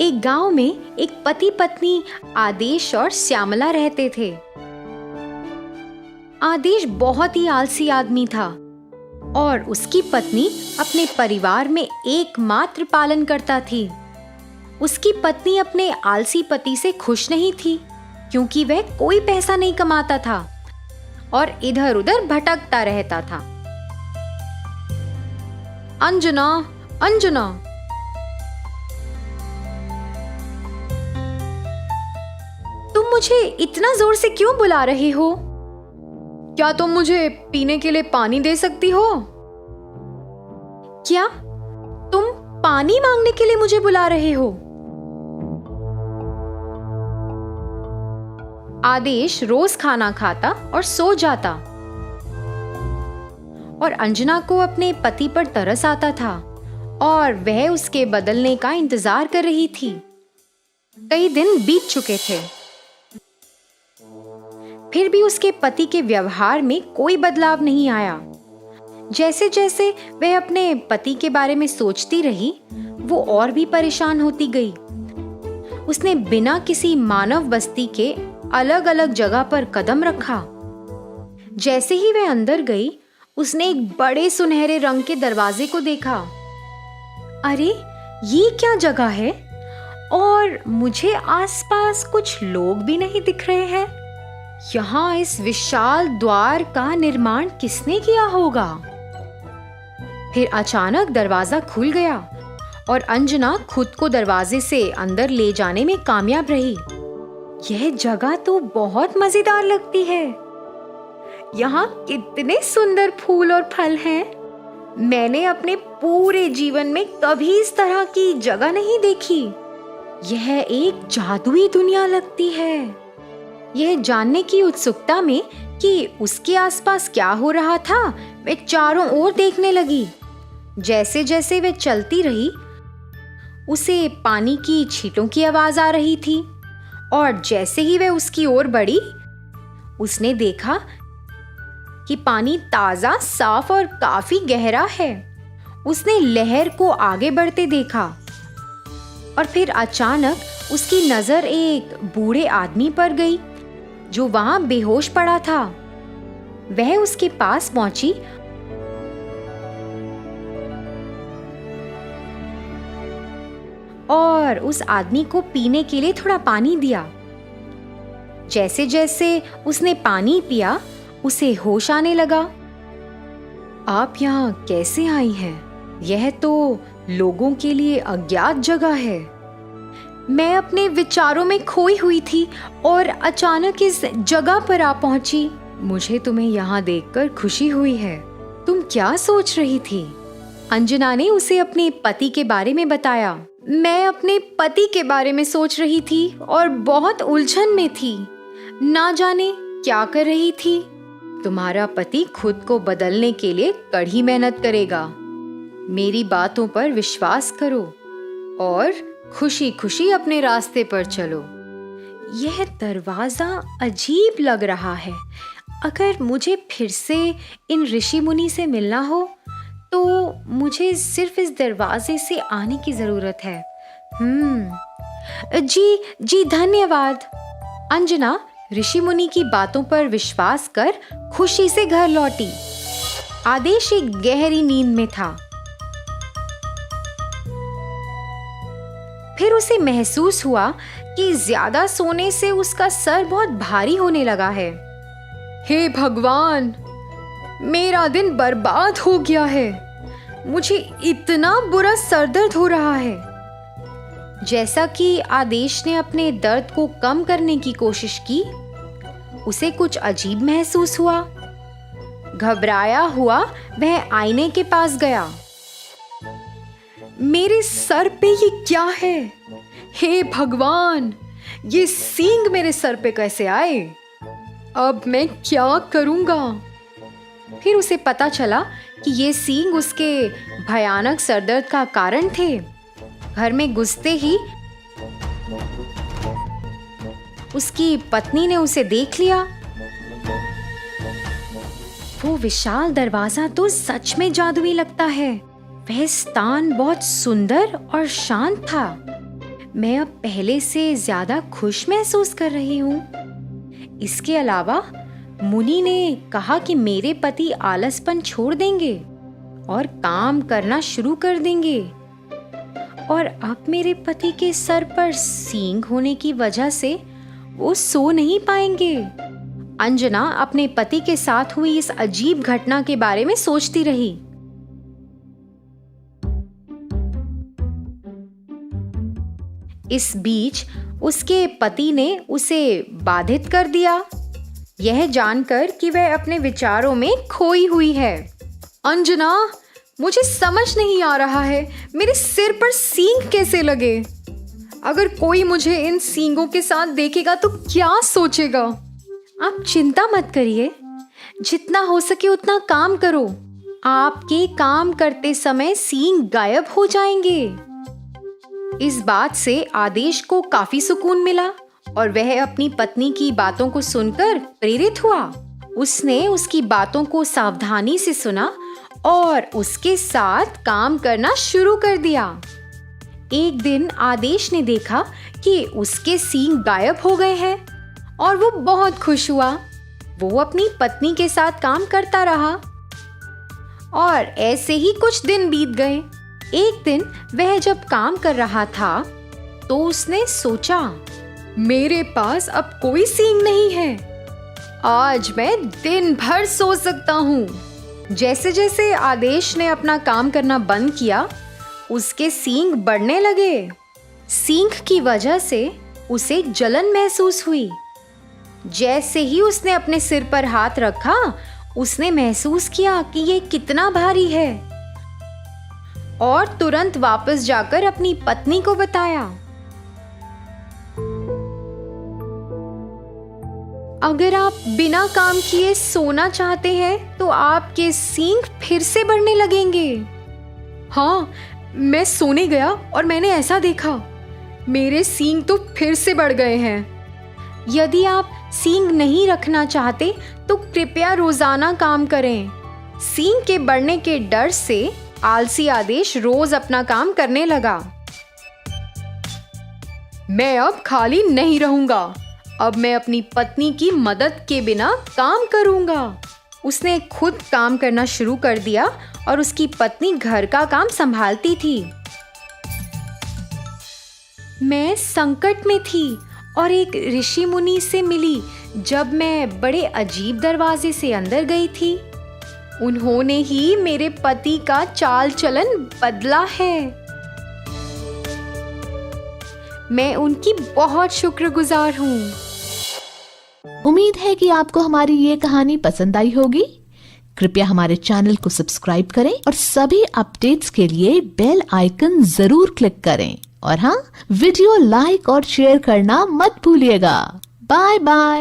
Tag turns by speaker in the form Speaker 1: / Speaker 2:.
Speaker 1: एक गांव में एक पति पत्नी आदेश और श्यामला रहते थे। आदेश बहुत ही आलसी आदमी था और उसकी पत्नी अपने परिवार में एकमात्र पालन करता थी। उसकी पत्नी अपने आलसी पति से खुश नहीं थी क्योंकि वह कोई पैसा नहीं कमाता था और इधर उधर भटकता रहता था। अंजना, अंजना, तुम मुझे इतना जोर से क्यों बुला रहे हो? क्या तुम मुझे पीने के लिए पानी दे सकती हो? क्या तुम पानी मांगने के लिए मुझे बुला रहे हो? आदेश रोज खाना खाता और सो जाता और अंजना को अपने पति पर तरस आता था और वह उसके बदलने का इंतजार कर रही थी। कई दिन बीत चुके थे, फिर भी उसके पति के व्यवहार में कोई बदलाव नहीं आया। जैसे जैसे वह अपने पति के बारे में सोचती रही, वो और भी परेशान होती गई। उसने बिना किसी मानव बस्ती के अलग अलग जगह पर कदम रखा। जैसे ही वह अंदर गई, उसने एक बड़े सुनहरे रंग के दरवाजे को देखा। अरे, ये क्या जगह है? और मुझे आसपास कुछ लोग भी नहीं दिख रहे हैं। यहाँ इस विशाल द्वार का निर्माण किसने किया होगा? फिर अचानक दरवाजा खुल गया और अंजना खुद को दरवाजे से अंदर ले जाने में कामयाब रही। यह जगह तो बहुत मजेदार लगती है। यहाँ कितने सुंदर फूल और फल हैं। मैंने अपने पूरे जीवन में कभी इस तरह की जगह नहीं देखी। यह एक जादुई दुनिया लगती है। यह जानने की उत्सुकता में कि उसके आसपास क्या हो रहा था, वह चारों ओर देखने लगी। जैसे जैसे वह चलती रही, उसे पानी की छींटों की आवाज आ रही थी और जैसे ही वह उसकी ओर बढ़ी, उसने देखा कि पानी ताजा, साफ और काफी गहरा है। उसने लहर को आगे बढ़ते देखा और फिर अचानक उसकी नजर एक बूढ़े आदमी पर गई जो वहां बेहोश पड़ा था। वह उसके पास पहुंची और उस आदमी को पीने के लिए थोड़ा पानी दिया। जैसे जैसे उसने पानी पिया, उसे होश आने लगा। आप यहाँ कैसे आई हैं? यह तो लोगों के लिए अज्ञात जगह है। मैं अपने विचारों में खोई हुई थी और अचानक इस जगह पर आ पहुंची। मुझे तुम्हें यहाँ देखकर खुशी हुई है। तुम क्या सोच रही थी? अंजना ने उसे अपने पति के बारे में बताया। मैं अपने पति के बारे में सोच रही थी और बहुत उलझन में थी। ना जाने क्या कर रही थी। तुम्हारा पति खुद को बदलने के लिए कड़ी मेहनत करेगा। मेरी बातों पर विश्वास करो और खुशी खुशी अपने रास्ते पर चलो। यह दरवाजा अजीब लग रहा है। अगर मुझे फिर से इन ऋषि मुनि से मिलना हो तो मुझे सिर्फ इस दरवाजे से आने की जरूरत है। जी धन्यवाद। अंजना ऋषि मुनि की बातों पर विश्वास कर खुशी से घर लौटी। आदेश एक गहरी नींद में था। फिर उसे महसूस हुआ कि ज्यादा सोने से उसका सर बहुत भारी होने लगा है। हे भगवान, मेरा दिन बर्बाद हो गया है। मुझे इतना बुरा सरदर्द हो रहा है। जैसा कि आदेश ने अपने दर्द को कम करने की कोशिश की, उसे कुछ अजीब महसूस हुआ। घबराया हुआ वह आईने के पास गया। मेरे सर पे ये क्या है? हे भगवान, ये सींग मेरे सर पे कैसे आए? अब मैं क्या करूंगा? फिर उसे पता चला कि ये सींग उसके भयानक सरदर्द का कारण थे। घर में घुसते ही उसकी पत्नी ने उसे देख लिया। वो विशाल दरवाजा तो सच में जादुई लगता है। वह स्थान बहुत सुंदर और शांत था। मैं अब पहले से ज्यादा खुश महसूस कर रही हूँ। इसके अलावा मुनि ने कहा कि मेरे पति आलसपन छोड़ देंगे और काम करना शुरू कर देंगे, और अब मेरे पति के सर पर सींग होने की वजह से वो सो नहीं पाएंगे। अंजना अपने पति के साथ हुई इस अजीब घटना के बारे में सोचती रही। इस बीच उसके पति ने उसे बाधित कर दिया, यह जानकर कि वह अपने विचारों में खोई हुई है। अंजना, मुझे समझ नहीं आ रहा है, मेरे सिर पर सींग कैसे लगे? अगर कोई मुझे इन सींगों के साथ देखेगा तो क्या सोचेगा? आप चिंता मत करिए, जितना हो सके उतना काम करो। आपके काम करते समय सींग गायब हो जाएंगे। इस बात से आदेश को काफी सुकून मिला और वह अपनी पत्नी की बातों को सुनकर प्रेरित हुआ। उसने उसकी बातों को सावधानी से सुना और उसके साथ काम करना शुरू कर दिया। एक दिन आदेश ने देखा कि उसके सींग गायब हो गए हैं और वो बहुत खुश हुआ। वो अपनी पत्नी के साथ काम करता रहा और ऐसे ही कुछ दिन बीत गए। एक दिन वह जब काम कर रहा था तो उसने सोचा, मेरे पास अब कोई सींग नहीं है, आज मैं दिन भर सो सकता हूँ। जैसे जैसे आदेश ने अपना काम करना बंद किया, उसके सींग बढ़ने लगे। सींग की वजह से उसे जलन महसूस हुई। जैसे ही उसने अपने सिर पर हाथ रखा, उसने महसूस किया कि ये कितना भारी है और तुरंत वापस जाकर अपनी पत्नी को बताया। अगर आप बिना काम किए सोना चाहते हैं तो आपके सींग फिर से बढ़ने लगेंगे। हाँ, मैं सोने गया और मैंने ऐसा देखा, मेरे सींग तो फिर से बढ़ गए हैं। यदि आप सींग नहीं रखना चाहते तो कृपया रोजाना काम करें। सींग के बढ़ने के डर से आलसी आदेश रोज अपना काम करने लगा। मैं अब खाली नहीं रहूंगा, अब मैं अपनी पत्नी की मदद के बिना काम करूंगा। उसने खुद काम करना शुरू कर दिया और उसकी पत्नी घर का काम संभालती थी। मैं संकट में थी और एक ऋषि मुनि से मिली जब मैं बड़े अजीब दरवाजे से अंदर गई थी। उन्होंने ही मेरे पति का चाल चलन बदला है। मैं उनकी बहुत शुक्रगुजार हूँ।
Speaker 2: उम्मीद है कि आपको हमारी ये कहानी पसंद आई होगी। कृपया हमारे चैनल को सब्सक्राइब करें और सभी अपडेट्स के लिए बेल आइकन जरूर क्लिक करें। और हाँ, वीडियो लाइक और शेयर करना मत भूलिएगा। Bye bye.